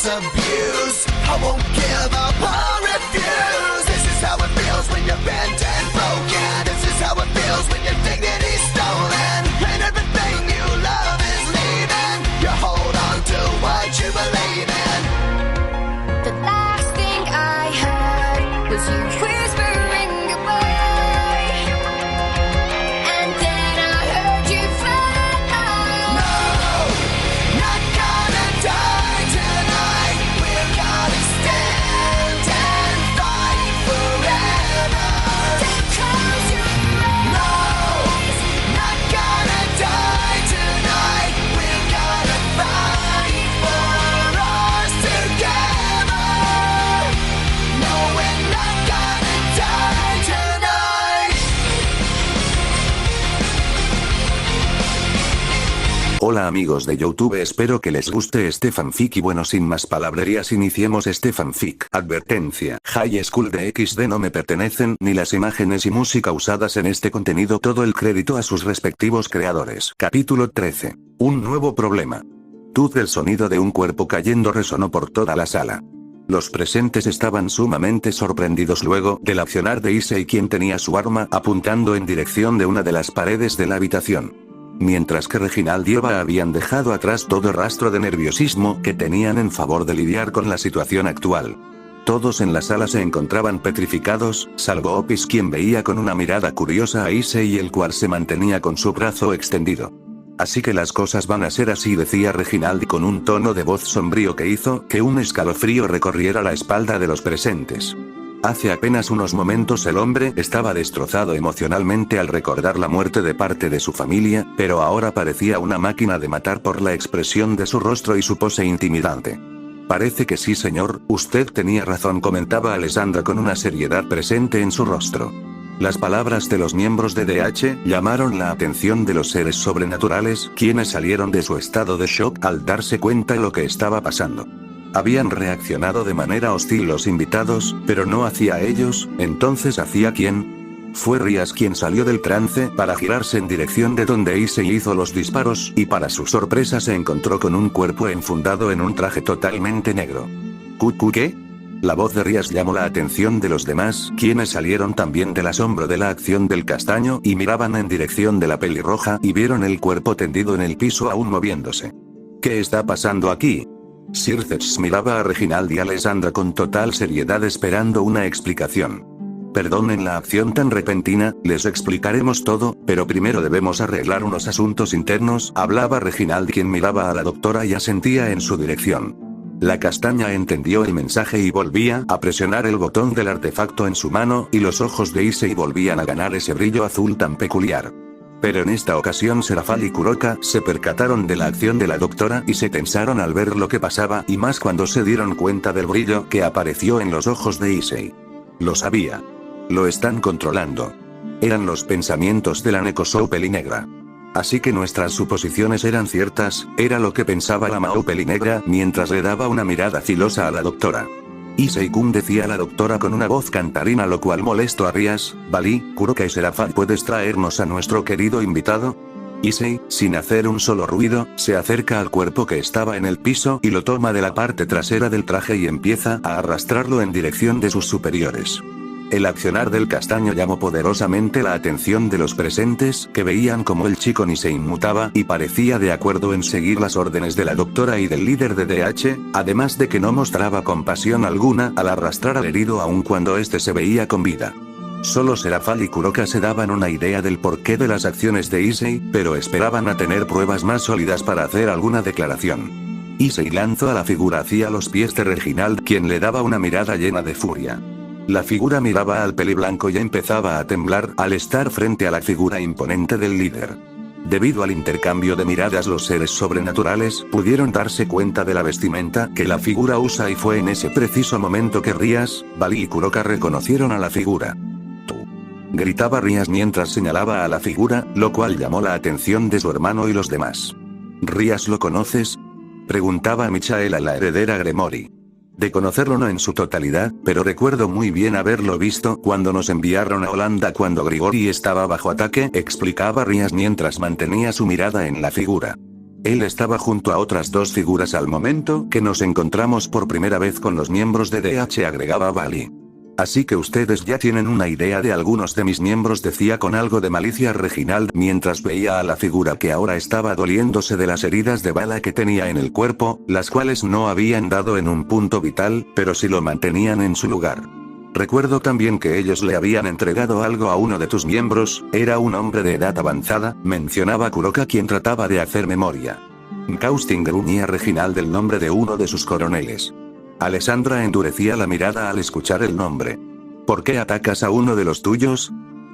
false abuse. I won't give up or refuse. This is how it feels when you're bent and broken. This is how it feels when your dignity's stolen and everything you love is leaving. You hold on to what you believe in. The last thing I heard was you whispering goodbye, and then I heard you fly. No, not gonna die tonight. We're gonna stand and fight forever. Then close your No, eyes. not gonna die tonight. We're gonna fight for us together. No, we're not gonna die tonight. Hola amigos de YouTube, espero que les guste este fanfic y bueno, sin más palabrerías iniciemos este fanfic. Advertencia: High School de XD no me pertenecen, ni las imágenes y música usadas en este contenido, todo el crédito a sus respectivos creadores. Capítulo 13. Un nuevo problema. Tut, el sonido de un cuerpo cayendo resonó por toda la sala. Los presentes estaban sumamente sorprendidos luego del accionar de Issei, quien tenía su arma apuntando en dirección de una de las paredes de la habitación. Mientras que Reginald y Eva habían dejado atrás todo rastro de nerviosismo que tenían en favor de lidiar con la situación actual. Todos en la sala se encontraban petrificados, salvo Opis, quien veía con una mirada curiosa a Issei, el cual se mantenía con su brazo extendido. Así que las cosas van a ser así, decía Reginald con un tono de voz sombrío que hizo que un escalofrío recorriera la espalda de los presentes. Hace apenas unos momentos el hombre estaba destrozado emocionalmente al recordar la muerte de parte de su familia, pero ahora parecía una máquina de matar por la expresión de su rostro y su pose intimidante. Parece que sí, señor, usted tenía razón, comentaba Alessandra con una seriedad presente en su rostro. Las palabras de los miembros de DH llamaron la atención de los seres sobrenaturales, quienes salieron de su estado de shock al darse cuenta de lo que estaba pasando. Habían reaccionado de manera hostil los invitados, pero no hacia ellos. Entonces ¿hacia quién? Fue Rías quien salió del trance para girarse en dirección de donde Issei hizo los disparos, y para su sorpresa se encontró con un cuerpo enfundado en un traje totalmente negro. ¿Qué? La voz de Rías llamó la atención de los demás, quienes salieron también del asombro de la acción del castaño y miraban en dirección de la pelirroja y vieron el cuerpo tendido en el piso aún moviéndose. ¿Qué está pasando aquí? Circes miraba a Reginald y Alessandra con total seriedad esperando una explicación. Perdonen la acción tan repentina, les explicaremos todo, pero primero debemos arreglar unos asuntos internos, hablaba Reginald, quien miraba a la doctora y asentía en su dirección. La castaña entendió el mensaje y volvía a presionar el botón del artefacto en su mano, y los ojos de Issei volvían a ganar ese brillo azul tan peculiar. Pero en esta ocasión Serafal y Kuroka se percataron de la acción de la doctora y se tensaron al ver lo que pasaba, y más cuando se dieron cuenta del brillo que apareció en los ojos de Issei. Lo sabía. Lo están controlando. Eran los pensamientos de la Nekosou Pelinegra. Así que nuestras suposiciones eran ciertas, era lo que pensaba la Mao Pelinegra mientras le daba una mirada filosa a la doctora. Issei-kun, decía la doctora con una voz cantarina, lo cual molestó a Rías. Bali, Kuroka y Serafal, ¿puedes traernos a nuestro querido invitado? Issei, sin hacer un solo ruido, se acerca al cuerpo que estaba en el piso y lo toma de la parte trasera del traje y empieza a arrastrarlo en dirección de sus superiores. El accionar del castaño llamó poderosamente la atención de los presentes, que veían como el chico ni se inmutaba y parecía de acuerdo en seguir las órdenes de la doctora y del líder de DH, además de que no mostraba compasión alguna al arrastrar al herido aun cuando éste se veía con vida. Solo Serafal y Kuroka se daban una idea del porqué de las acciones de Issei, pero esperaban a tener pruebas más sólidas para hacer alguna declaración. Issei lanzó a la figura hacia los pies de Reginald, quien le daba una mirada llena de furia. La figura miraba al peliblanco y empezaba a temblar al estar frente a la figura imponente del líder. Debido al intercambio de miradas, los seres sobrenaturales pudieron darse cuenta de la vestimenta que la figura usa, y fue en ese preciso momento que Rías, Bali y Kuroka reconocieron a la figura. «Tú», gritaba Rías mientras señalaba a la figura, lo cual llamó la atención de su hermano y los demás. «¿Rías lo conoces?», preguntaba Michaela, la heredera Gremory. De conocerlo no en su totalidad, pero recuerdo muy bien haberlo visto cuando nos enviaron a Holanda cuando Grigori estaba bajo ataque, explicaba Rías mientras mantenía su mirada en la figura. Él estaba junto a otras dos figuras al momento que nos encontramos por primera vez con los miembros de DH, agregaba Bali. Así que ustedes ya tienen una idea de algunos de mis miembros, decía con algo de malicia Reginald mientras veía a la figura que ahora estaba doliéndose de las heridas de bala que tenía en el cuerpo, las cuales no habían dado en un punto vital, pero sí lo mantenían en su lugar. Recuerdo también que ellos le habían entregado algo a uno de tus miembros, era un hombre de edad avanzada, mencionaba Kuroka quien trataba de hacer memoria. Kaustin, gruñía Reginald el nombre de uno de sus coroneles. Alessandra endurecía la mirada al escuchar el nombre. ¿Por qué atacas a uno de los tuyos?,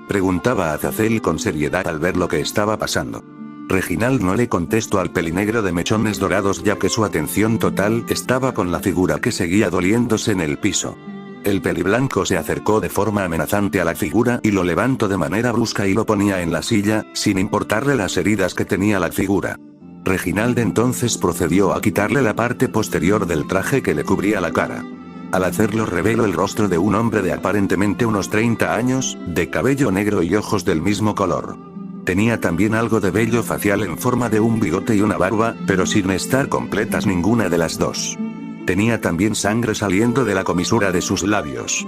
preguntaba Azazel con seriedad al ver lo que estaba pasando. Reginald no le contestó al pelinegro de mechones dorados ya que su atención total estaba con la figura que seguía doliéndose en el piso. El peliblanco se acercó de forma amenazante a la figura y lo levantó de manera brusca y lo ponía en la silla, sin importarle las heridas que tenía la figura. Reginald entonces procedió a quitarle la parte posterior del traje que le cubría la cara. Al hacerlo reveló el rostro de un hombre de aparentemente unos 30 años, de cabello negro y ojos del mismo color. Tenía también algo de vello facial en forma de un bigote y una barba, pero sin estar completas ninguna de las dos. Tenía también sangre saliendo de la comisura de sus labios.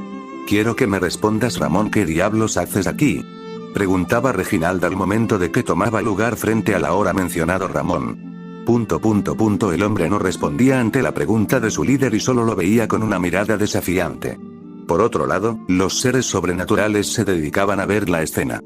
Quiero que me respondas, Ramón, ¿qué diablos haces aquí?, preguntaba Reginald al momento de que tomaba lugar frente al ahora mencionado Ramón. El hombre no respondía ante la pregunta de su líder y solo lo veía con una mirada desafiante. Por otro lado, los seres sobrenaturales se dedicaban a ver la escena.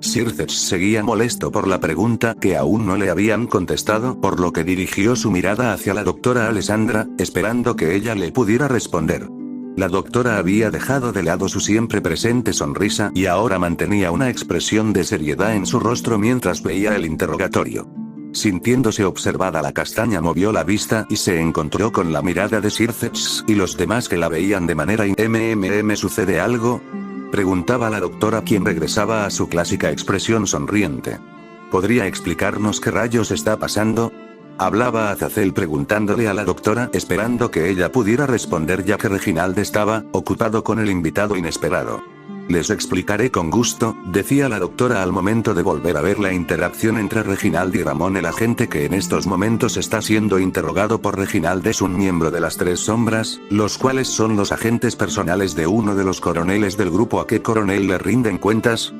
Circex seguía molesto por la pregunta que aún no le habían contestado, por lo que dirigió su mirada hacia la doctora Alessandra, esperando que ella le pudiera responder. La doctora había dejado de lado su siempre presente sonrisa y ahora mantenía una expresión de seriedad en su rostro mientras veía el interrogatorio. Sintiéndose observada, la castaña movió la vista y se encontró con la mirada de Circex y los demás que la veían de manera ¿Sucede algo?, preguntaba la doctora quien regresaba a su clásica expresión sonriente. ¿Podría explicarnos qué rayos está pasando?, hablaba Azazel preguntándole a la doctora, esperando que ella pudiera responder ya que Reginald estaba ocupado con el invitado inesperado. Les explicaré con gusto, decía la doctora al momento de volver a ver la interacción entre Reginald y Ramón. El agente que en estos momentos está siendo interrogado por Reginald es un miembro de las Tres Sombras, los cuales son los agentes personales de uno de los coroneles del grupo. ¿A qué coronel le rinden cuentas?,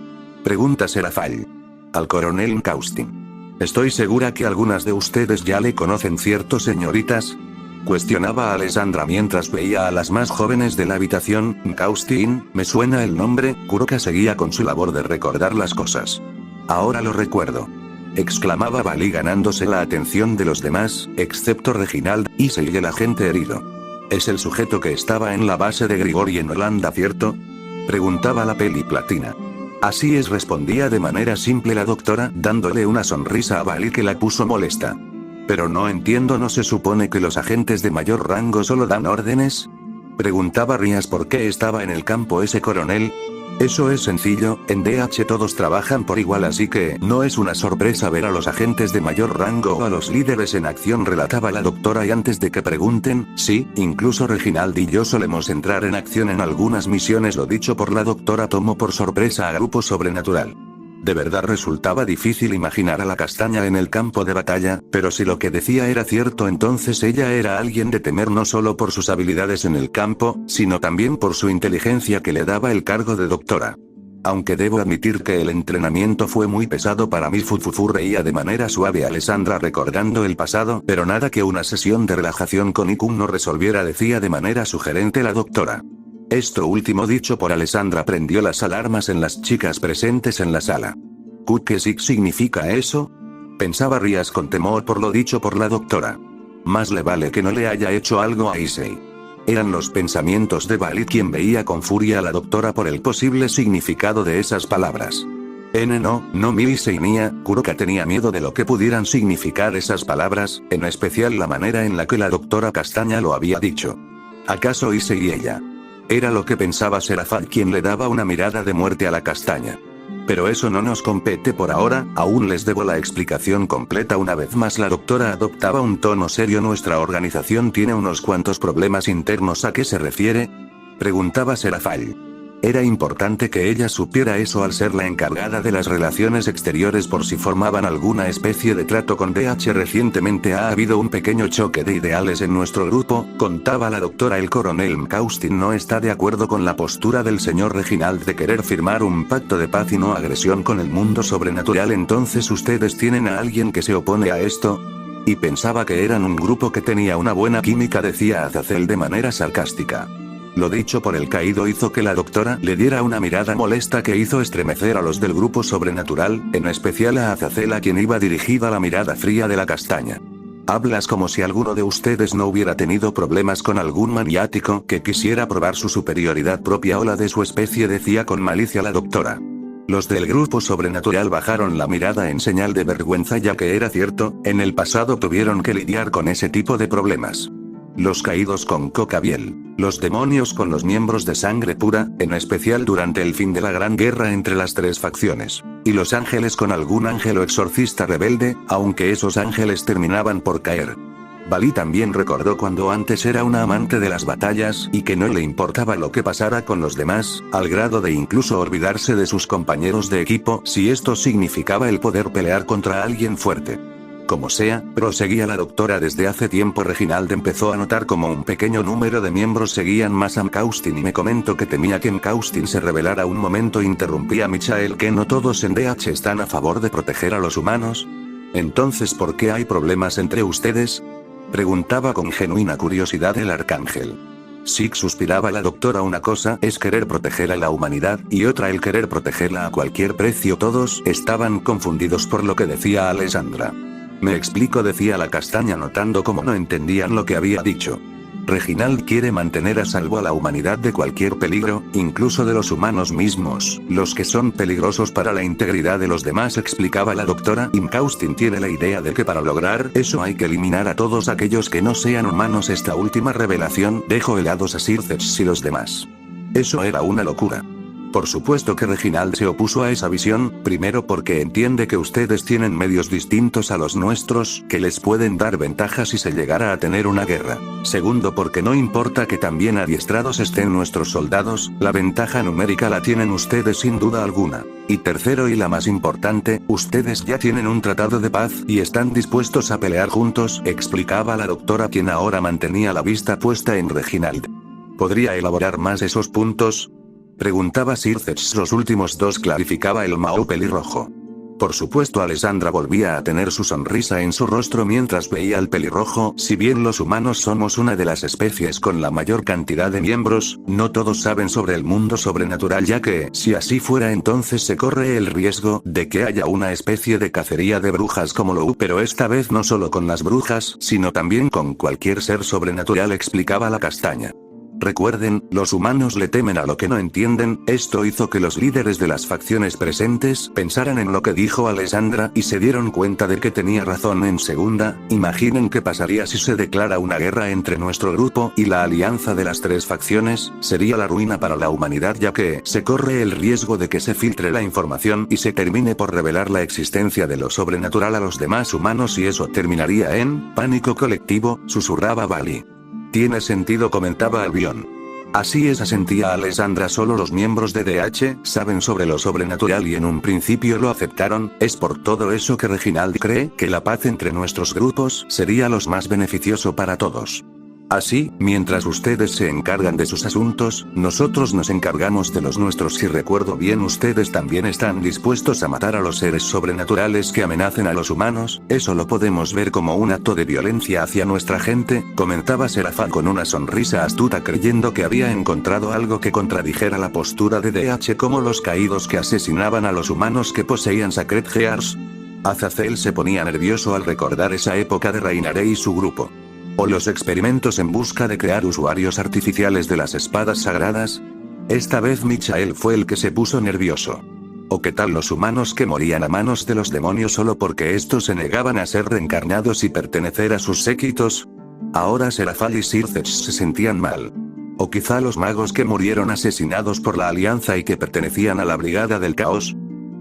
pregunta Serafall. Al coronel Kaustin. Estoy segura que algunas de ustedes ya le conocen, ¿cierto, señoritas?, cuestionaba a Alessandra mientras veía a las más jóvenes de la habitación. Kaustin, me suena el nombre. Kuroka seguía con su labor de recordar las cosas. Ahora lo recuerdo, exclamaba Bali ganándose la atención de los demás, excepto Reginald, y el agente herido. Es el sujeto que estaba en la base de Grigori en Holanda, ¿cierto?, preguntaba la peli platina. Así es, respondía de manera simple la doctora, dándole una sonrisa a Bali que la puso molesta. Pero no entiendo, ¿no se supone que los agentes de mayor rango solo dan órdenes?, preguntaba Rías. ¿Por qué estaba en el campo ese coronel? Eso es sencillo, en DH todos trabajan por igual, así que no es una sorpresa ver a los agentes de mayor rango o a los líderes en acción, relataba la doctora. Y antes de que pregunten, sí, incluso Reginald y yo solemos entrar en acción en algunas misiones. Lo dicho por la doctora tomó por sorpresa a Grupo Sobrenatural. De verdad resultaba difícil imaginar a la castaña en el campo de batalla, pero si lo que decía era cierto, entonces ella era alguien de temer, no solo por sus habilidades en el campo, sino también por su inteligencia que le daba el cargo de doctora. Aunque debo admitir que el entrenamiento fue muy pesado para mí, reía de manera suave Alessandra recordando el pasado, pero nada que una sesión de relajación con Ikun no resolviera, decía de manera sugerente la doctora. Esto último dicho por Alessandra prendió las alarmas en las chicas presentes en la sala. ¿Qué significa eso?, pensaba Rías con temor por lo dicho por la doctora. Más le vale que no le haya hecho algo a Issei. Eran los pensamientos de Bali quien veía con furia a la doctora por el posible significado de esas palabras. No, mi Issei Nia, Kuroka tenía miedo de lo que pudieran significar esas palabras, en especial la manera en la que la doctora Castaña lo había dicho. ¿Acaso Issei y ella? Era lo que pensaba Serafall, quien le daba una mirada de muerte a la castaña. Pero eso no nos compete por ahora, aún les debo la explicación completa. Una vez más la doctora adoptaba un tono serio. ¿Nuestra organización tiene unos cuantos problemas internos? ¿A qué se refiere?, preguntaba Serafall. Era importante que ella supiera eso al ser la encargada de las relaciones exteriores por si formaban alguna especie de trato con DH. Recientemente ha habido un pequeño choque de ideales en nuestro grupo, contaba la doctora. El coronel McAustin no está de acuerdo con la postura del señor Reginald de querer firmar un pacto de paz y no agresión con el mundo sobrenatural. Entonces ustedes tienen a alguien que se opone a esto. Y pensaba que eran un grupo que tenía una buena química, decía Azazel de manera sarcástica. Lo dicho por el caído hizo que la doctora le diera una mirada molesta que hizo estremecer a los del grupo sobrenatural, en especial a Azazel, a quien iba dirigida la mirada fría de la castaña. Hablas como si alguno de ustedes no hubiera tenido problemas con algún maniático que quisiera probar su superioridad propia o la de su especie, decía con malicia la doctora. Los del grupo sobrenatural bajaron la mirada en señal de vergüenza, ya que era cierto, en el pasado tuvieron que lidiar con ese tipo de problemas. Los caídos con Cocabiel, los demonios con los miembros de sangre pura, en especial durante el fin de la gran guerra entre las tres facciones, y los ángeles con algún ángel o exorcista rebelde, aunque esos ángeles terminaban por caer. Bali también recordó cuando antes era una amante de las batallas y que no le importaba lo que pasara con los demás, al grado de incluso olvidarse de sus compañeros de equipo si esto significaba el poder pelear contra alguien fuerte. Como sea, proseguía la doctora, desde hace tiempo Reginald empezó a notar como un pequeño número de miembros seguían más a McAustin y me comentó que temía que McAustin se rebelara. Un momento, interrumpía Michael, que no todos en DH están a favor de proteger a los humanos. Entonces, ¿por qué hay problemas entre ustedes? Preguntaba con genuina curiosidad el arcángel. Sí, suspiraba la doctora, una cosa es querer proteger a la humanidad, y otra el querer protegerla a cualquier precio. Todos estaban confundidos por lo que decía Alessandra. Me explico, decía la castaña, notando cómo no entendían lo que había dicho. Reginald quiere mantener a salvo a la humanidad de cualquier peligro, incluso de los humanos mismos, los que son peligrosos para la integridad de los demás, explicaba la doctora. Y McAustin tiene la idea de que para lograr eso hay que eliminar a todos aquellos que no sean humanos. Esta última revelación dejó helados a Sir Zedge y los demás. Eso era una locura. Por supuesto que Reginald se opuso a esa visión, primero porque entiende que ustedes tienen medios distintos a los nuestros, que les pueden dar ventajas si se llegara a tener una guerra. Segundo porque no importa que tan bien adiestrados estén nuestros soldados, la ventaja numérica la tienen ustedes sin duda alguna. Y tercero, y la más importante, ustedes ya tienen un tratado de paz y están dispuestos a pelear juntos, explicaba la doctora, quien ahora mantenía la vista puesta en Reginald. ¿Podría elaborar más esos puntos?, preguntaba Sir Zedge. Los últimos dos, clarificaba el Mao pelirrojo. Por supuesto, Alessandra volvía a tener su sonrisa en su rostro mientras veía al pelirrojo. Si bien los humanos somos una de las especies con la mayor cantidad de miembros, no todos saben sobre el mundo sobrenatural, ya que, si así fuera, entonces se corre el riesgo de que haya una especie de cacería de brujas como lo hubo, pero esta vez no solo con las brujas, sino también con cualquier ser sobrenatural, explicaba la castaña. Recuerden, los humanos le temen a lo que no entienden. Esto hizo que los líderes de las facciones presentes pensaran en lo que dijo Alessandra y se dieron cuenta de que tenía razón. En segunda, imaginen qué pasaría si se declara una guerra entre nuestro grupo y la alianza de las tres facciones. Sería la ruina para la humanidad, ya que se corre el riesgo de que se filtre la información y se termine por revelar la existencia de lo sobrenatural a los demás humanos, y eso terminaría en pánico colectivo, susurraba Bali. Tiene sentido, comentaba Albion. Así es, asentía Alessandra. Solo los miembros de DH saben sobre lo sobrenatural y en un principio lo aceptaron. Es por todo eso que Reginald cree que la paz entre nuestros grupos sería lo más beneficioso para todos. Así, mientras ustedes se encargan de sus asuntos, nosotros nos encargamos de los nuestros. Si recuerdo bien, ustedes también están dispuestos a matar a los seres sobrenaturales que amenacen a los humanos. Eso lo podemos ver como un acto de violencia hacia nuestra gente, comentaba Serafán con una sonrisa astuta, creyendo que había encontrado algo que contradijera la postura de DH, como los caídos que asesinaban a los humanos que poseían Sacred Gears. Azazel se ponía nervioso al recordar esa época de Reinare y su grupo. ¿O los experimentos en busca de crear usuarios artificiales de las espadas sagradas? Esta vez Michael fue el que se puso nervioso. ¿O qué tal los humanos que morían a manos de los demonios solo porque estos se negaban a ser reencarnados y pertenecer a sus séquitos? Ahora Serafal y Sir Zedge se sentían mal. ¿O quizá los magos que murieron asesinados por la alianza y que pertenecían a la Brigada del Caos?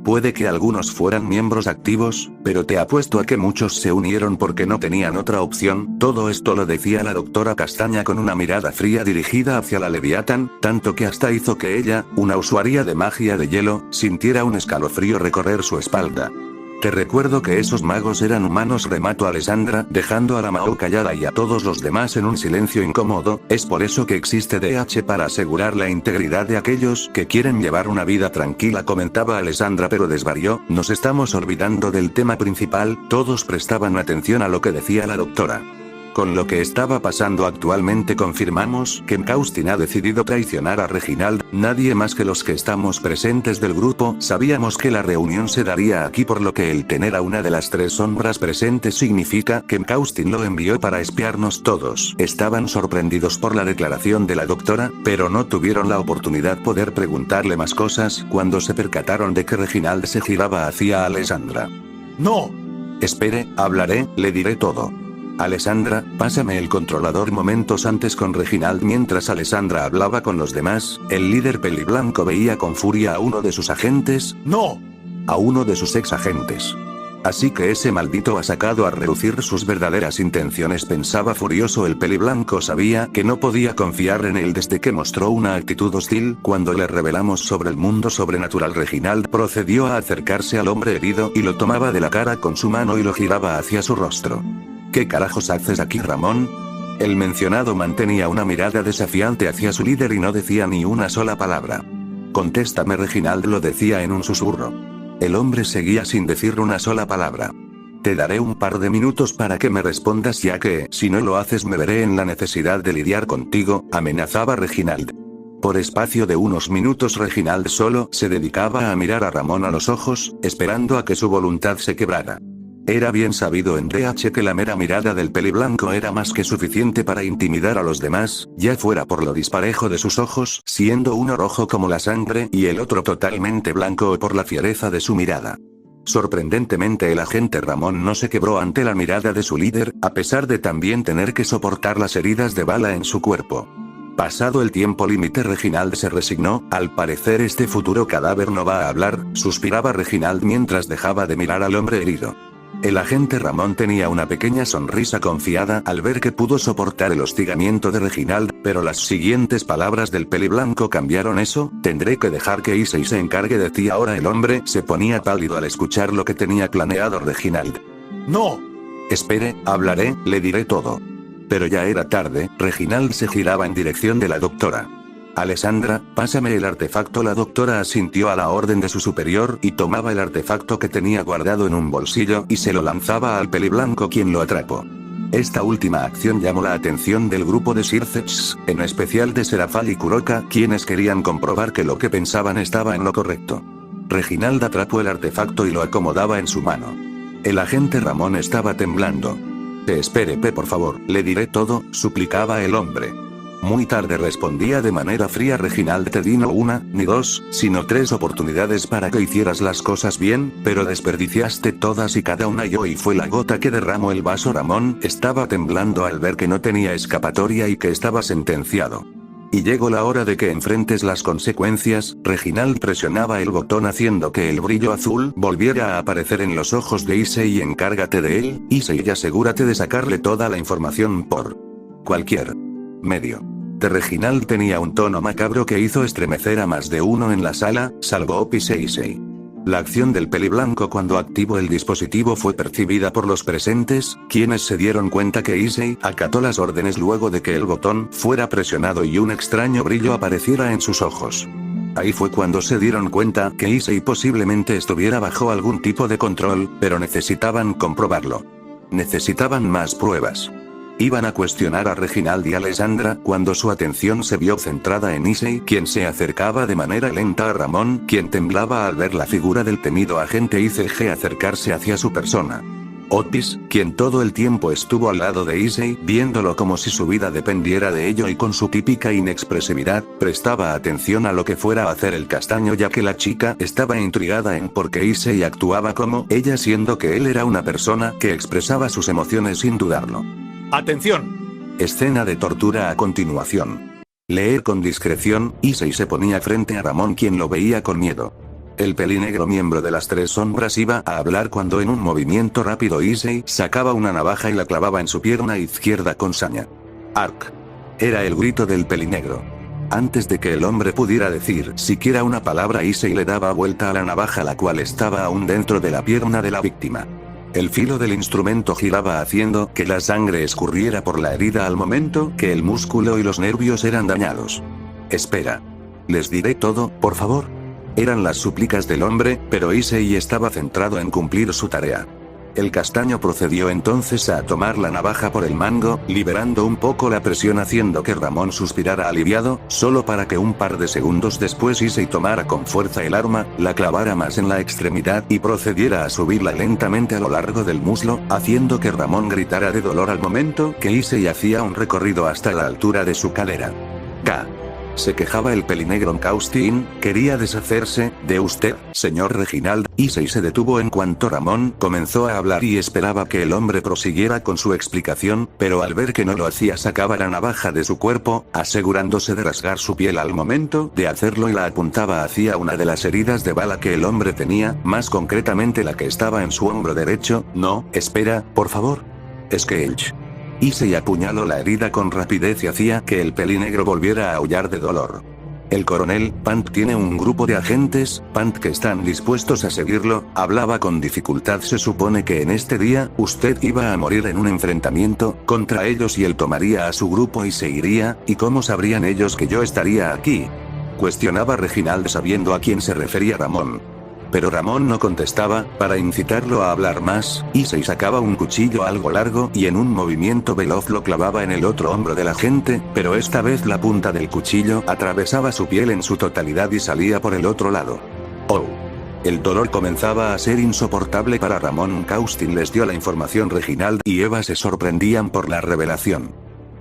Puede que algunos fueran miembros activos, pero te apuesto a que muchos se unieron porque no tenían otra opción. Todo esto lo decía la doctora Castaña con una mirada fría dirigida hacia la Leviatán, tanto que hasta hizo que ella, una usuaria de magia de hielo, sintiera un escalofrío recorrer su espalda. Te recuerdo que esos magos eran humanos, remató Alessandra, dejando a la Mao callada y a todos los demás en un silencio incómodo. Es por eso que existe DH, para asegurar la integridad de aquellos que quieren llevar una vida tranquila, comentaba Alessandra, pero desvarió. Nos estamos olvidando del tema principal. Todos prestaban atención a lo que decía la doctora. Con lo que estaba pasando actualmente confirmamos que Kaustin ha decidido traicionar a Reginald. Nadie más que los que estamos presentes del grupo sabíamos que la reunión se daría aquí, por lo que el tener a una de las tres sombras presentes significa que Kaustin lo envió para espiarnos todos. Estaban sorprendidos por la declaración de la doctora, pero no tuvieron la oportunidad de poder preguntarle más cosas cuando se percataron de que Reginald se giraba hacia Alessandra. ¡No! Espere, hablaré, le diré todo. Alessandra, pásame el controlador. Momentos antes con Reginald, mientras Alessandra hablaba con los demás, el líder peliblanco veía con furia a uno de sus agentes. ¡No! A uno de sus ex agentes. Así que ese maldito ha sacado a relucir sus verdaderas intenciones, pensaba furioso. El peliblanco sabía que no podía confiar en él desde que mostró una actitud hostil cuando le revelamos sobre el mundo sobrenatural. Reginald procedió a acercarse al hombre herido y lo tomaba de la cara con su mano y lo giraba hacia su rostro. ¿Qué carajos haces aquí, Ramón? El mencionado mantenía una mirada desafiante hacia su líder y no decía ni una sola palabra. Contéstame, Reginald lo decía en un susurro. El hombre seguía sin decir una sola palabra. Te daré un par de minutos para que me respondas, ya que, si no lo haces, me veré en la necesidad de lidiar contigo, amenazaba Reginald. Por espacio de unos minutos Reginald solo se dedicaba a mirar a Ramón a los ojos, esperando a que su voluntad se quebrara. Era bien sabido en DH que la mera mirada del peliblanco era más que suficiente para intimidar a los demás, ya fuera por lo disparejo de sus ojos, siendo uno rojo como la sangre y el otro totalmente blanco, o por la fiereza de su mirada. Sorprendentemente el agente Ramón no se quebró ante la mirada de su líder, a pesar de también tener que soportar las heridas de bala en su cuerpo. Pasado el tiempo límite, Reginald se resignó. Al parecer este futuro cadáver no va a hablar, suspiraba Reginald mientras dejaba de mirar al hombre herido. El agente Ramón tenía una pequeña sonrisa confiada al ver que pudo soportar el hostigamiento de Reginald, pero las siguientes palabras del peliblanco cambiaron eso. Tendré que dejar que Issei se encargue de ti ahora. El hombre se ponía pálido al escuchar lo que tenía planeado Reginald. ¡No! Espere, hablaré, le diré todo. Pero ya era tarde. Reginald se giraba en dirección de la doctora. Alessandra, pásame el artefacto. La doctora asintió a la orden de su superior y tomaba el artefacto que tenía guardado en un bolsillo y se lo lanzaba al peliblanco, quien lo atrapó. Esta última acción llamó la atención del grupo de Circeps, en especial de Serafal y Kuroka, quienes querían comprobar que lo que pensaban estaba en lo correcto. Reginald atrapó el artefacto y lo acomodaba en su mano. El agente Ramón estaba temblando. Te espere, por favor, le diré todo, suplicaba el hombre. Muy tarde, respondía de manera fría Reginald. Te di no una, ni dos, sino tres oportunidades para que hicieras las cosas bien, pero desperdiciaste todas y cada una. Y hoy fue la gota que derramó el vaso. Ramón estaba temblando al ver que no tenía escapatoria y que estaba sentenciado. Y llegó la hora de que enfrentes las consecuencias. Reginald presionaba el botón haciendo que el brillo azul volviera a aparecer en los ojos de Issei. Encárgate de él, Issei, y asegúrate de sacarle toda la información por cualquier medio. Reginald tenía un tono macabro que hizo estremecer a más de uno en la sala, salvo Issei. La acción del peliblanco cuando activó el dispositivo fue percibida por los presentes, quienes se dieron cuenta que Issei acató las órdenes luego de que el botón fuera presionado y un extraño brillo apareciera en sus ojos. Ahí fue cuando se dieron cuenta que Issei posiblemente estuviera bajo algún tipo de control, pero necesitaban comprobarlo. Necesitaban más pruebas. Iban a cuestionar a Reginald y Alessandra cuando su atención se vio centrada en Issei, quien se acercaba de manera lenta a Ramón, quien temblaba al ver la figura del temido agente ICG acercarse hacia su persona. Otis, quien todo el tiempo estuvo al lado de Issei, viéndolo como si su vida dependiera de ello y con su típica inexpresividad, prestaba atención a lo que fuera a hacer el castaño, ya que la chica estaba intrigada en por qué Issei actuaba como ella, siendo que él era una persona que expresaba sus emociones sin dudarlo. ¡Atención! Escena de tortura a continuación. Leer con discreción. Issei se ponía frente a Ramón, quien lo veía con miedo. El pelinegro miembro de las tres sombras iba a hablar cuando en un movimiento rápido Issei sacaba una navaja y la clavaba en su pierna izquierda con saña. Ark. Era el grito del pelinegro. Antes de que el hombre pudiera decir siquiera una palabra, Issei le daba vuelta a la navaja, la cual estaba aún dentro de la pierna de la víctima. El filo del instrumento giraba haciendo que la sangre escurriera por la herida al momento que el músculo y los nervios eran dañados. Espera. Les diré todo, por favor. Eran las súplicas del hombre, pero Issei estaba centrado en cumplir su tarea. El castaño procedió entonces a tomar la navaja por el mango, liberando un poco la presión haciendo que Ramón suspirara aliviado, solo para que un par de segundos después Issei tomara con fuerza el arma, la clavara más en la extremidad y procediera a subirla lentamente a lo largo del muslo, haciendo que Ramón gritara de dolor al momento que Issei hacía un recorrido hasta la altura de su cadera. K. Se quejaba el pelinegro Kaustin, quería deshacerse de usted, señor Reginald. Issei se detuvo en cuanto Ramón comenzó a hablar y esperaba que el hombre prosiguiera con su explicación, pero al ver que no lo hacía sacaba la navaja de su cuerpo, asegurándose de rasgar su piel al momento de hacerlo y la apuntaba hacia una de las heridas de bala que el hombre tenía, más concretamente la que estaba en su hombro derecho. No, espera, por favor. Es que Issei apuñaló la herida con rapidez y hacía que el pelinegro volviera a aullar de dolor. El coronel Pant tiene un grupo de agentes, Pant, que están dispuestos a seguirlo. Hablaba con dificultad. Se supone que en este día, usted iba a morir en un enfrentamiento contra ellos y él tomaría a su grupo y se iría, ¿y cómo sabrían ellos que yo estaría aquí? Cuestionaba Reginald sabiendo a quién se refería Ramón. Pero Ramón no contestaba. Para incitarlo a hablar más, Issei sacaba un cuchillo algo largo y en un movimiento veloz lo clavaba en el otro hombro del agente, pero esta vez la punta del cuchillo atravesaba su piel en su totalidad y salía por el otro lado. Oh. El dolor comenzaba a ser insoportable para Ramón. Kaustin les dio la información. Reginald y Eva se sorprendían por la revelación.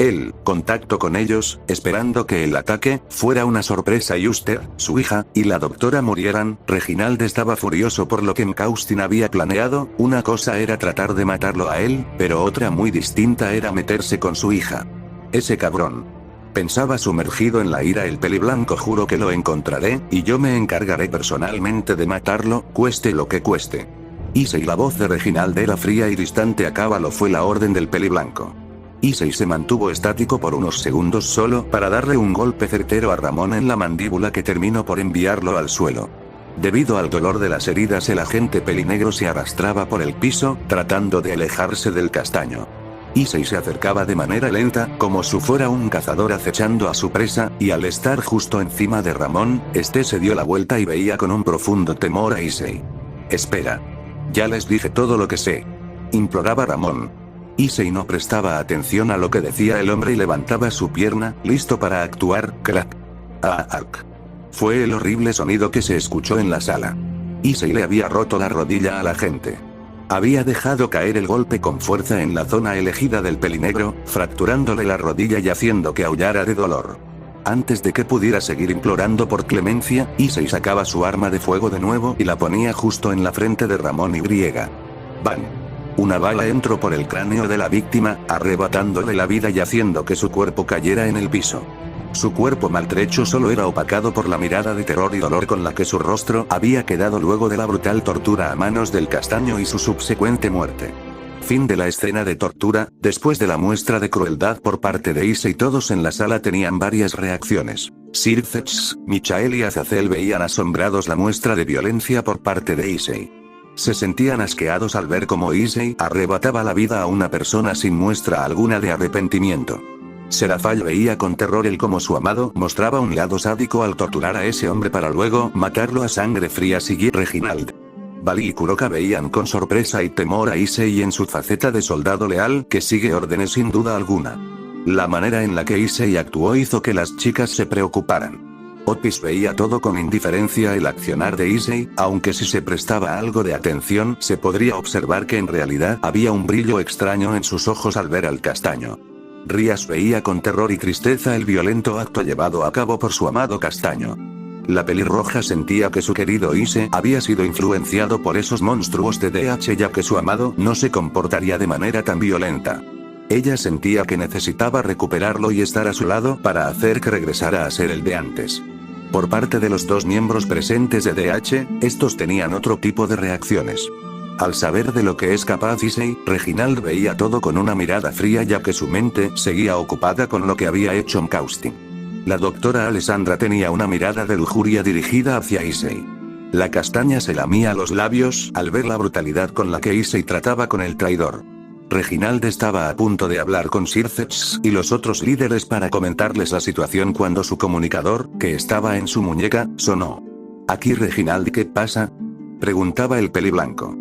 Él, contacto con ellos, esperando que el ataque fuera una sorpresa y usted, su hija, y la doctora murieran. Reginald estaba furioso por lo que Kaustin había planeado. Una cosa era tratar de matarlo a él, pero otra muy distinta era meterse con su hija. Ese cabrón. Pensaba sumergido en la ira el peliblanco. Juro que lo encontraré, y yo me encargaré personalmente de matarlo, cueste lo que cueste. Issei. La voz de Reginald era fría y distante. Acábalo, fue la orden del peliblanco. Issei se mantuvo estático por unos segundos solo para darle un golpe certero a Ramón en la mandíbula que terminó por enviarlo al suelo. Debido al dolor de las heridas, el agente pelinegro se arrastraba por el piso, tratando de alejarse del castaño. Issei se acercaba de manera lenta, como si fuera un cazador acechando a su presa, y al estar justo encima de Ramón, este se dio la vuelta y veía con un profundo temor a Issei. Espera. Ya les dije todo lo que sé. Imploraba Ramón. Issei no prestaba atención a lo que decía el hombre y levantaba su pierna, listo para actuar. Crack. Ark. Fue el horrible sonido que se escuchó en la sala. Issei le había roto la rodilla a la gente. Había dejado caer el golpe con fuerza en la zona elegida del pelinegro, fracturándole la rodilla y haciendo que aullara de dolor. Antes de que pudiera seguir implorando por clemencia, Issei sacaba su arma de fuego de nuevo y la ponía justo en la frente de Ramón y ¡Bam! Una bala entró por el cráneo de la víctima, arrebatándole la vida y haciendo que su cuerpo cayera en el piso. Su cuerpo maltrecho solo era opacado por la mirada de terror y dolor con la que su rostro había quedado luego de la brutal tortura a manos del castaño y su subsecuente muerte. Fin de la escena de tortura. Después de la muestra de crueldad por parte de Issei, todos en la sala tenían varias reacciones. Sir Zetz, Michael y Azazel veían asombrados la muestra de violencia por parte de Issei. Se sentían asqueados al ver cómo Issei arrebataba la vida a una persona sin muestra alguna de arrepentimiento. Serafall veía con terror el cómo su amado mostraba un lado sádico al torturar a ese hombre para luego matarlo a sangre fría. Siguió Reginald. Bali y Kuroka veían con sorpresa y temor a Issei en su faceta de soldado leal que sigue órdenes sin duda alguna. La manera en la que Issei actuó hizo que las chicas se preocuparan. Otis veía todo con indiferencia el accionar de Issei, aunque si se prestaba algo de atención se podría observar que en realidad había un brillo extraño en sus ojos al ver al castaño. Rias veía con terror y tristeza el violento acto llevado a cabo por su amado castaño. La pelirroja sentía que su querido Issei había sido influenciado por esos monstruos de DH, ya que su amado no se comportaría de manera tan violenta. Ella sentía que necesitaba recuperarlo y estar a su lado para hacer que regresara a ser el de antes. Por parte de los dos miembros presentes de DH, estos tenían otro tipo de reacciones. Al saber de lo que es capaz Issei, Reginald veía todo con una mirada fría ya que su mente seguía ocupada con lo que había hecho Mkaustin. La doctora Alessandra tenía una mirada de lujuria dirigida hacia Issei. La castaña se lamía los labios al ver la brutalidad con la que Issei trataba con el traidor. Reginald estaba a punto de hablar con Circeps y los otros líderes para comentarles la situación cuando su comunicador, que estaba en su muñeca, sonó. «Aquí Reginald, ¿qué pasa?», preguntaba el peliblanco.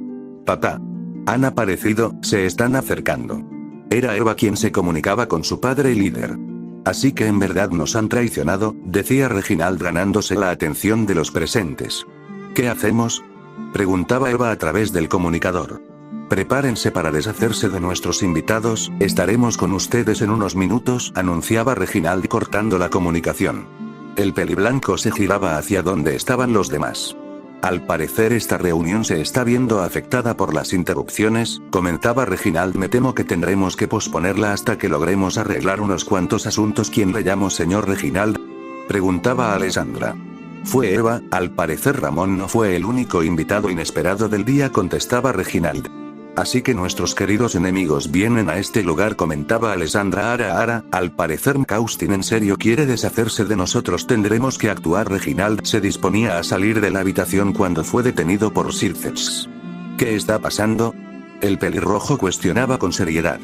«Papá. Han aparecido, se están acercando». Era Eva quien se comunicaba con su padre y líder. «Así que en verdad nos han traicionado», decía Reginald ganándose la atención de los presentes. «¿Qué hacemos?», preguntaba Eva a través del comunicador. «Prepárense para deshacerse de nuestros invitados, estaremos con ustedes en unos minutos», anunciaba Reginald cortando la comunicación. El peliblanco se giraba hacia donde estaban los demás. «Al parecer esta reunión se está viendo afectada por las interrupciones», comentaba Reginald. «Me temo que tendremos que posponerla hasta que logremos arreglar unos cuantos asuntos». «¿Quién le llamo señor Reginald?», preguntaba Alessandra. «Fue Eva, al parecer Ramón no fue el único invitado inesperado del día», contestaba Reginald. «Así que nuestros queridos enemigos vienen a este lugar», comentaba Alessandra. Ara, al parecer Mkaustin en serio quiere deshacerse de nosotros, tendremos que actuar». Reginald se disponía a salir de la habitación cuando fue detenido por Circeps. «¿Qué está pasando?», el pelirrojo cuestionaba con seriedad.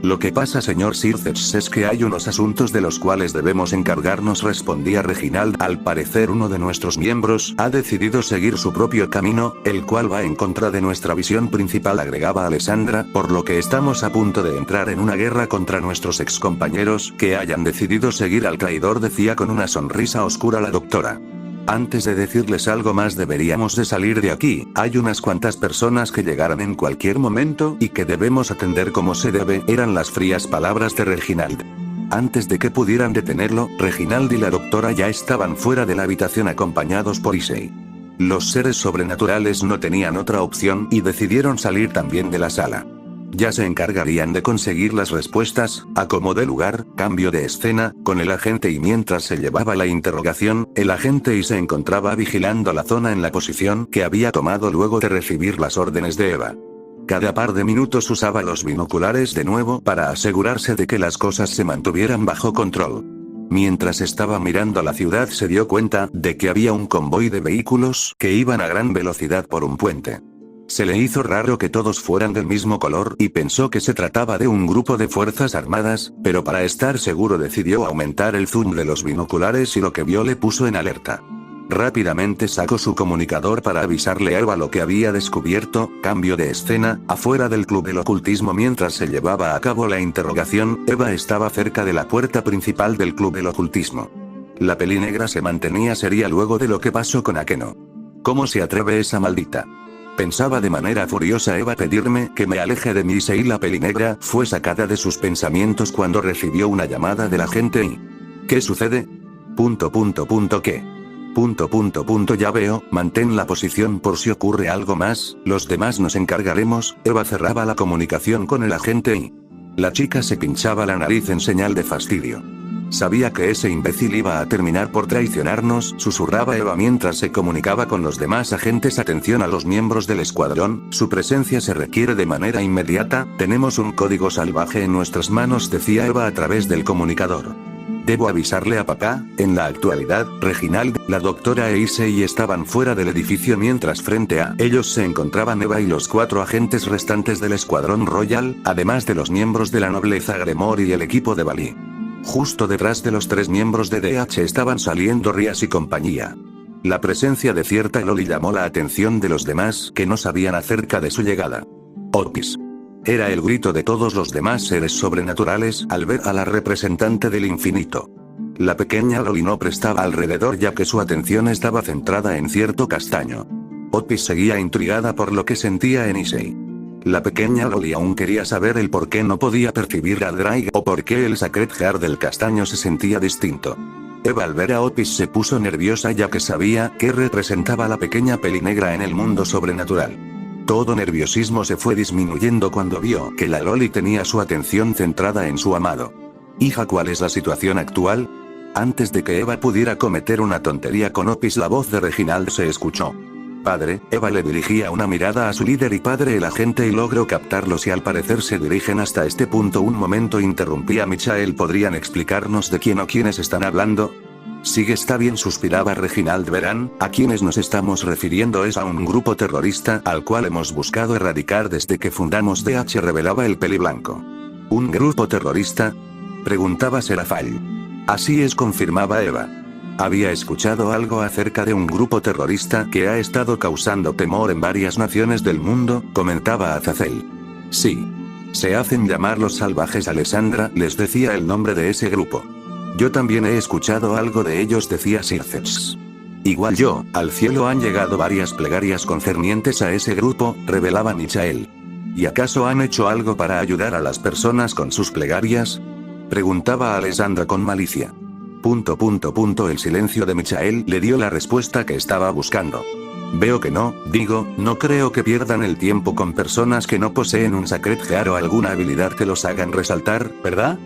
«Lo que pasa señor Circeps es que hay unos asuntos de los cuales debemos encargarnos», respondía Reginald. «Al parecer uno de nuestros miembros ha decidido seguir su propio camino, el cual va en contra de nuestra visión principal», agregaba Alessandra, «por lo que estamos a punto de entrar en una guerra contra nuestros excompañeros que hayan decidido seguir al traidor», decía con una sonrisa oscura la doctora. «Antes de decirles algo más deberíamos de salir de aquí, hay unas cuantas personas que llegarán en cualquier momento y que debemos atender como se debe», eran las frías palabras de Reginald. Antes de que pudieran detenerlo, Reginald y la doctora ya estaban fuera de la habitación acompañados por Issei. Los seres sobrenaturales no tenían otra opción y decidieron salir también de la sala. Ya se encargarían de conseguir las respuestas, a como dé lugar, cambio de escena, con el agente y mientras se llevaba la interrogación, el agente y se encontraba vigilando la zona en la posición que había tomado luego de recibir las órdenes de Eva. Cada par de minutos usaba los binoculares de nuevo para asegurarse de que las cosas se mantuvieran bajo control. Mientras estaba mirando la ciudad se dio cuenta de que había un convoy de vehículos que iban a gran velocidad por un puente. Se le hizo raro que todos fueran del mismo color y pensó que se trataba de un grupo de fuerzas armadas, pero para estar seguro decidió aumentar el zoom de los binoculares y lo que vio le puso en alerta. Rápidamente sacó su comunicador para avisarle a Eva lo que había descubierto. Cambio de escena, afuera del club del ocultismo. Mientras se llevaba a cabo la interrogación, Eva estaba cerca de la puerta principal del club del ocultismo. La pelinegra se mantenía seria luego de lo que pasó con Akeno. ¿Cómo se atreve esa maldita?, pensaba de manera furiosa Eva, pedirme que me aleje de mí. Y la pelinegra fue sacada de sus pensamientos cuando recibió una llamada del agente y... ¿Qué sucede? ¿Qué? Ya veo, mantén la posición por si ocurre algo más, los demás nos encargaremos. Eva cerraba la comunicación con el agente y... La chica se pinchaba la nariz en señal de fastidio. Sabía que ese imbécil iba a terminar por traicionarnos, susurraba Eva mientras se comunicaba con los demás agentes. Atención a los miembros del escuadrón, su presencia se requiere de manera inmediata, tenemos un código salvaje en nuestras manos, decía Eva a través del comunicador. Debo avisarle a papá. En la actualidad, Reginald, la doctora e Issei estaban fuera del edificio mientras frente a ellos se encontraban Eva y los 4 agentes restantes del escuadrón royal, además de los miembros de la nobleza Gremor y el equipo de Bali. Justo detrás de los 3 miembros de DH estaban saliendo Rías y compañía. La presencia de cierta Loli llamó la atención de los demás que no sabían acerca de su llegada. Otis. Era el grito de todos los demás seres sobrenaturales al ver a la representante del infinito. La pequeña Loli no prestaba alrededor ya que su atención estaba centrada en cierto castaño. Otis seguía intrigada por lo que sentía en Issei. La pequeña Loli aún quería saber el por qué no podía percibir a Drake o por qué el Sacred Heart del castaño se sentía distinto. Eva al ver a Otis se puso nerviosa ya que sabía qué representaba la pequeña pelinegra en el mundo sobrenatural. Todo nerviosismo se fue disminuyendo cuando vio que la Loli tenía su atención centrada en su amado. Hija, ¿cuál es la situación actual? Antes de que Eva pudiera cometer una tontería con Opis, la voz de Reginald se escuchó. Padre, Eva le dirigía una mirada a su líder y padre el agente y logró captarlos y al parecer se dirigen hasta este punto. Un momento, interrumpía Michael, ¿podrían explicarnos de quién o quiénes están hablando? Sí, está bien, suspiraba Reginald. Verán, a quienes nos estamos refiriendo es a un grupo terrorista al cual hemos buscado erradicar desde que fundamos DH, revelaba el peliblanco. ¿Un grupo terrorista?, preguntaba Serafall. Así es, confirmaba Eva. Había escuchado algo acerca de un grupo terrorista que ha estado causando temor en varias naciones del mundo, comentaba Azazel. Sí. Se hacen llamar los salvajes. Alessandra les decía el nombre de ese grupo. Yo también he escuchado algo de ellos, decía Circeps. Igual yo, al cielo han llegado varias plegarias concernientes a ese grupo, revelaba Michael. ¿Y acaso han hecho algo para ayudar a las personas con sus plegarias?, preguntaba Alessandra con malicia. El silencio de Michael le dio la respuesta que estaba buscando. Veo que no, no creo que pierdan el tiempo con personas que no poseen un Sacred Gear o alguna habilidad que los hagan resaltar, ¿verdad?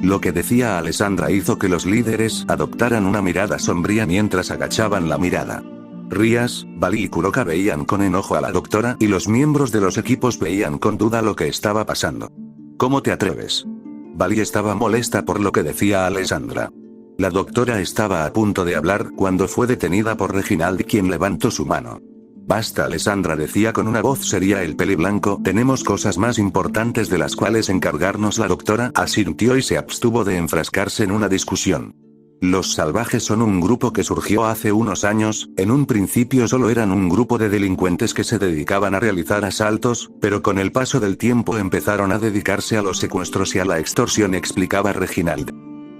Lo que decía Alessandra hizo que los líderes adoptaran una mirada sombría mientras agachaban la mirada. Rías, Bali y Kuroka veían con enojo a la doctora y los miembros de los equipos veían con duda lo que estaba pasando. ¿Cómo te atreves? Bali estaba molesta por lo que decía Alessandra. La doctora estaba a punto de hablar cuando fue detenida por Reginald, quien levantó su mano. Basta, Alessandra, decía con una voz seria el peliblanco, tenemos cosas más importantes de las cuales encargarnos. La doctora asintió y se abstuvo de enfrascarse en una discusión. Los salvajes son un grupo que surgió hace unos años, en un principio solo eran un grupo de delincuentes que se dedicaban a realizar asaltos, pero con el paso del tiempo empezaron a dedicarse a los secuestros y a la extorsión, explicaba Reginald.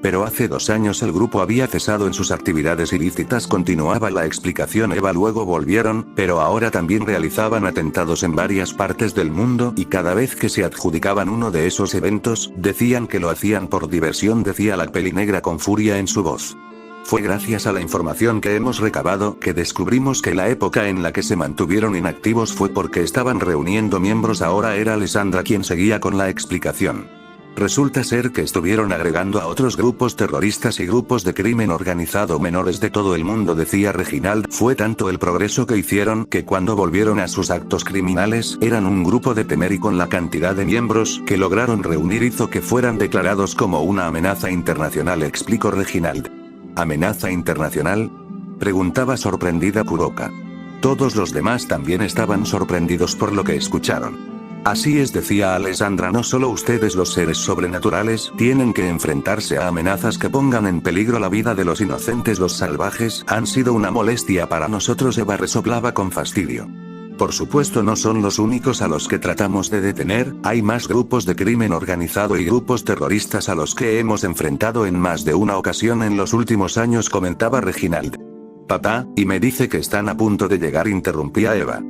Pero hace 2 años el grupo había cesado en sus actividades ilícitas, continuaba la explicación Eva. Luego volvieron, pero ahora también realizaban atentados en varias partes del mundo y cada vez que se adjudicaban uno de esos eventos, decían que lo hacían por diversión, decía la pelinegra con furia en su voz. Fue gracias a la información que hemos recabado que descubrimos que la época en la que se mantuvieron inactivos fue porque estaban reuniendo miembros. Ahora era Alessandra quien seguía con la explicación. Resulta ser que estuvieron agregando a otros grupos terroristas y grupos de crimen organizado menores de todo el mundo, decía Reginald. Fue tanto el progreso que hicieron que cuando volvieron a sus actos criminales eran un grupo de temer y con la cantidad de miembros que lograron reunir hizo que fueran declarados como una amenaza internacional, explicó Reginald. ¿Amenaza internacional?, preguntaba sorprendida Kuroka. Todos los demás también estaban sorprendidos por lo que escucharon. Así es, decía Alessandra, no solo ustedes, los seres sobrenaturales, tienen que enfrentarse a amenazas que pongan en peligro la vida de los inocentes. Los salvajes han sido una molestia para nosotros. Eva resoplaba con fastidio. Por supuesto no son los únicos a los que tratamos de detener, hay más grupos de crimen organizado y grupos terroristas a los que hemos enfrentado en más de una ocasión en los últimos años, comentaba Reginald. Papá, y me dice que están a punto de llegar, interrumpía Eva.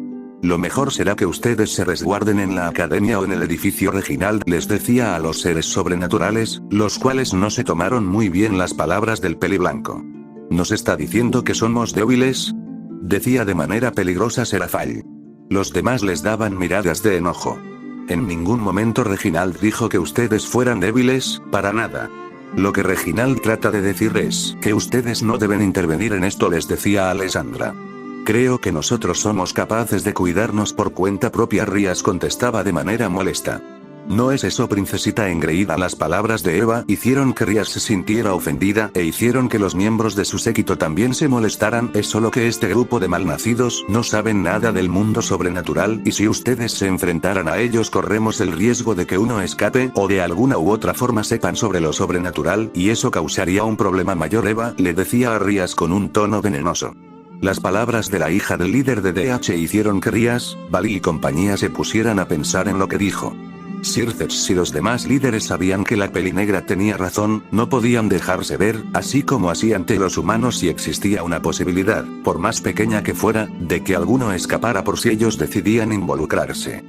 Lo mejor será que ustedes se resguarden en la academia o en el edificio, Reginald les decía a los seres sobrenaturales, los cuales no se tomaron muy bien las palabras del peliblanco. ¿Nos está diciendo que somos débiles?, decía de manera peligrosa Serafall. Los demás les daban miradas de enojo. En ningún momento Reginald dijo que ustedes fueran débiles, para nada. Lo que Reginald trata de decir es que ustedes no deben intervenir en esto, les decía Alessandra. Creo que nosotros somos capaces de cuidarnos por cuenta propia, Rías contestaba de manera molesta. No es eso, princesita engreída. Las palabras de Eva hicieron que Rías se sintiera ofendida e hicieron que los miembros de su séquito también se molestaran. Es solo que este grupo de malnacidos no saben nada del mundo sobrenatural y si ustedes se enfrentaran a ellos corremos el riesgo de que uno escape o de alguna u otra forma sepan sobre lo sobrenatural y eso causaría un problema mayor. Eva le decía a Rías con un tono venenoso. Las palabras de la hija del líder de DH hicieron que Rías, Bali y compañía se pusieran a pensar en lo que dijo. Circeps y los demás líderes sabían que la pelinegra tenía razón, no podían dejarse ver, así como así ante los humanos si existía una posibilidad, por más pequeña que fuera, de que alguno escapara por si ellos decidían involucrarse.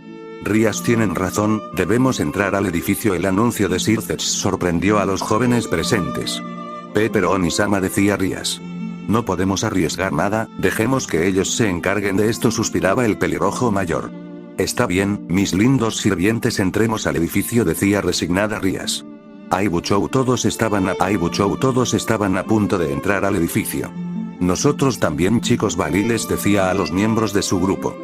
Rías tienen razón, debemos entrar al edificio. El anuncio de Circeps sorprendió a los jóvenes presentes. Pero Onisama, decía Rías. No podemos arriesgar nada, dejemos que ellos se encarguen de esto, suspiraba el pelirrojo mayor. Está bien, mis lindos sirvientes, entremos al edificio, decía resignada Rías. Aibuchou todos estaban a punto de entrar al edificio. Nosotros también, chicos, Bali les decía a los miembros de su grupo.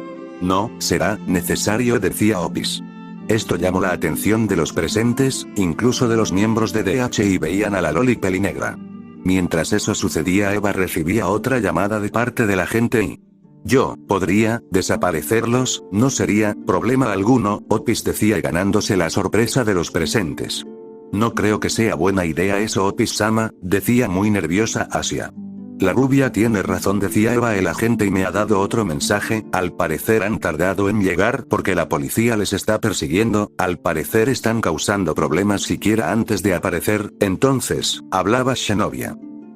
No será necesario, decía Opis. Esto llamó la atención de los presentes, incluso de los miembros de DH, y veían a la loli pelinegra. Mientras eso sucedía, Eva recibía otra llamada de parte de la gente y... Yo podría desaparecerlos, no sería problema alguno, Opis decía, ganándose la sorpresa de los presentes. No creo que sea buena idea eso, Opis-sama, decía muy nerviosa Asia. La rubia tiene razón, decía Eva, el agente y me ha dado otro mensaje, al parecer han tardado en llegar porque la policía les está persiguiendo, al parecer están causando problemas siquiera antes de aparecer, entonces, hablaba Shinobi.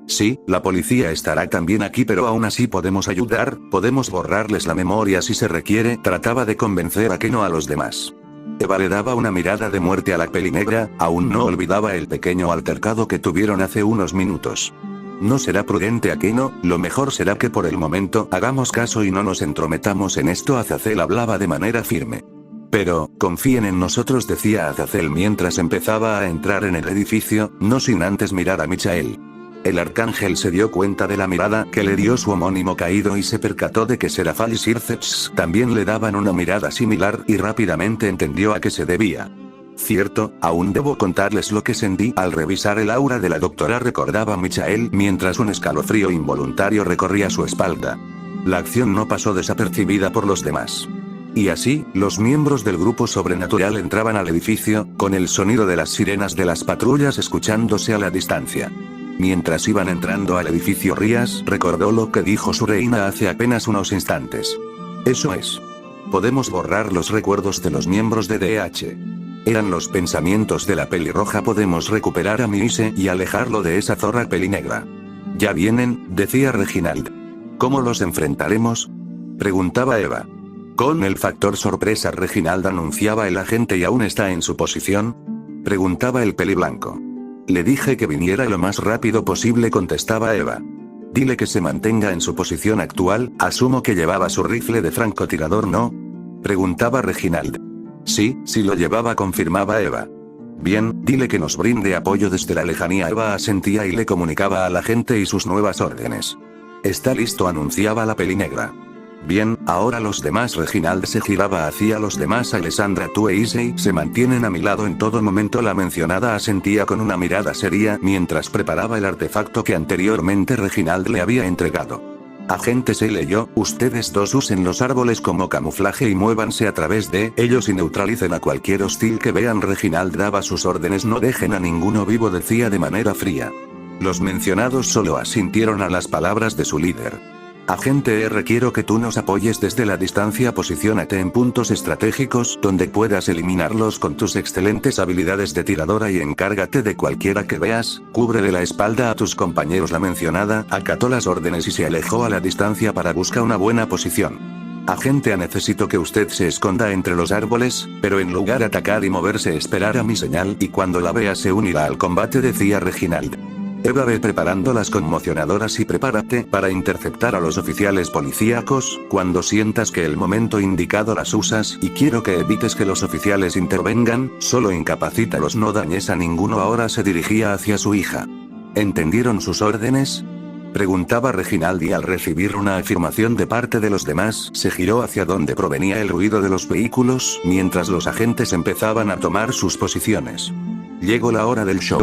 Sí, la policía estará también aquí, pero aún así podemos ayudar, podemos borrarles la memoria si se requiere, trataba de convencer a Keno a los demás. Eva le daba una mirada de muerte a la pelinegra, aún no olvidaba el pequeño altercado que tuvieron hace unos minutos. No será prudente, Akeno, lo mejor será que por el momento hagamos caso y no nos entrometamos en esto. Azazel hablaba de manera firme. Pero, confíen en nosotros, decía Azazel mientras empezaba a entrar en el edificio, no sin antes mirar a Michael. El arcángel se dio cuenta de la mirada que le dio su homónimo caído y se percató de que Serafal y Circeps también le daban una mirada similar y rápidamente entendió a qué se debía. Cierto, aún debo contarles lo que sentí al revisar el aura de la doctora, recordaba Michael mientras un escalofrío involuntario recorría su espalda. La acción no pasó desapercibida por los demás. Y así, los miembros del grupo sobrenatural entraban al edificio, con el sonido de las sirenas de las patrullas escuchándose a la distancia. Mientras iban entrando al edificio, Rías recordó lo que dijo su reina hace apenas unos instantes. Eso es. Podemos borrar los recuerdos de los miembros de DH. Eran los pensamientos de la pelirroja. Podemos recuperar a Miise y alejarlo de esa zorra pelinegra. Ya vienen, decía Reginald. ¿Cómo los enfrentaremos?, preguntaba Eva. Con el factor sorpresa, Reginald anunciaba el agente. ¿Y aún está en su posición?, preguntaba el peliblanco. Le dije que viniera lo más rápido posible, contestaba Eva. Dile que se mantenga en su posición actual. Asumo que llevaba su rifle de francotirador, ¿no?, preguntaba Reginald. Sí, sí lo llevaba, confirmaba Eva. Bien, dile que nos brinde apoyo desde la lejanía. Eva asentía y le comunicaba a la gente y sus nuevas órdenes. Está listo, anunciaba la pelinegra. Bien, ahora los demás. Reginald se giraba hacia los demás. Alessandra, tú e Issei se mantienen a mi lado en todo momento. La mencionada asentía con una mirada seria mientras preparaba el artefacto que anteriormente Reginald le había entregado. Agente, se leyó, ustedes dos usen los árboles como camuflaje y muévanse a través de ellos y neutralicen a cualquier hostil que vean. Reginald daba sus órdenes. No dejen a ninguno vivo, decía de manera fría. Los mencionados solo asintieron a las palabras de su líder. Agente R, quiero que tú nos apoyes desde la distancia. Posiciónate en puntos estratégicos donde puedas eliminarlos con tus excelentes habilidades de tiradora y encárgate de cualquiera que veas. Cúbrele la espalda a tus compañeros. La mencionada acató las órdenes y se alejó a la distancia para buscar una buena posición. Agente A, necesito que usted se esconda entre los árboles, pero en lugar de atacar y moverse, esperar a mi señal y cuando la vea se unirá al combate, decía Reginald. Eva, ve preparando las conmocionadoras y prepárate para interceptar a los oficiales policíacos. Cuando sientas que el momento indicado las usas, y quiero que evites que los oficiales intervengan, solo incapacítalos, no dañes a ninguno. Ahora se dirigía hacia su hija. ¿Entendieron sus órdenes?, preguntaba Reginald, y al recibir una afirmación de parte de los demás, se giró hacia donde provenía el ruido de los vehículos, mientras los agentes empezaban a tomar sus posiciones. Llegó la hora del show.